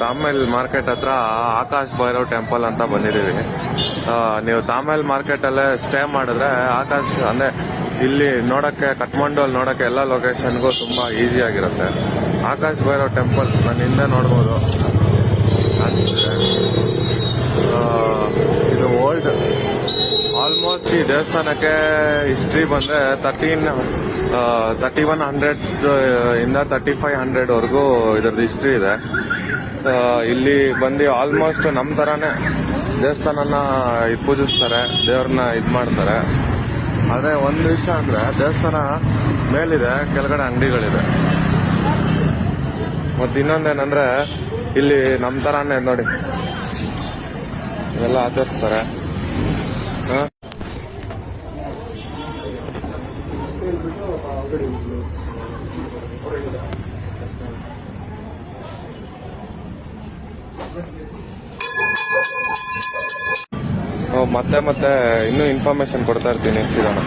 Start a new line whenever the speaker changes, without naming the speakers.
ತಾಮೇಲ್ market ಹತ್ರ Akash Bhairav temple ಅಂತ ಬಂದಿದ್ದೀವಿ. ನೀವು ತಾಮೇಲ್ ಮಾರ್ಕೆಟ್ ಅಲ್ಲೇ ಸ್ಟೇ ಮಾಡಿದ್ರೆ ಆಕಾಶ್ ಅಂದ್ರೆ ಇಲ್ಲಿ ನೋಡಕ್ಕೆ ಕಠ್ಮಂಡು ಅಲ್ಲಿ ನೋಡಕ್ಕೆ ಎಲ್ಲ ಲೊಕೇಶನ್ಗೂ ತುಂಬಾ ಈಸಿ ಆಗಿರುತ್ತೆ. ಆಕಾಶ್ ಭೈರವ್ ಟೆಂಪಲ್ ನಾನು ಹಿಂದೆ ನೋಡ್ಬೋದು. ಇದು ಓಲ್ಡ್ ಆಲ್ಮೋಸ್ಟ್ ಈ ದೇವಸ್ಥಾನಕ್ಕೆ ಹಿಸ್ಟ್ರಿ ಬಂದ್ರೆ 3100 ಇಂದ 3500 ವರೆಗೂ ಇದ್ರದ್ದು ಹಿಸ್ಟ್ರಿ ಇದೆ. ಇಲ್ಲಿ ಬಂದು ಆಲ್ಮೋಸ್ಟ್ ನಮ್ಮ ತರಾನೇ ದೇವಸ್ಥಾನನ ಪೂಜಿಸ್ತಾರೆ, ದೇವ್ರನ್ನ ಮಾಡ್ತಾರೆ. ಆದ್ರೆ ಒಂದು ವಿಷಯ ಅಂದ್ರೆ ದೇವಸ್ಥಾನ ಮೇಲಿದೆ, ಕೆಳಗಡೆ ಅಂಗಡಿಗಳಿದೆ. ಮತ್ತೆ ಇನ್ನೊಂದೇನಂದ್ರೆ ಇಲ್ಲಿ ನಮ್ಮ ತರಾನೇ ನೋಡಿ ಎಲ್ಲ ಆಚರಿಸ್ತಾರೆ. ಮತ್ತೆ ಇನ್ನೂ ಇನ್ಫಾರ್ಮೇಶನ್ ಕೊಡ್ತಾ ಇರ್ತೀನಿ. ಸಿಗೋಣ.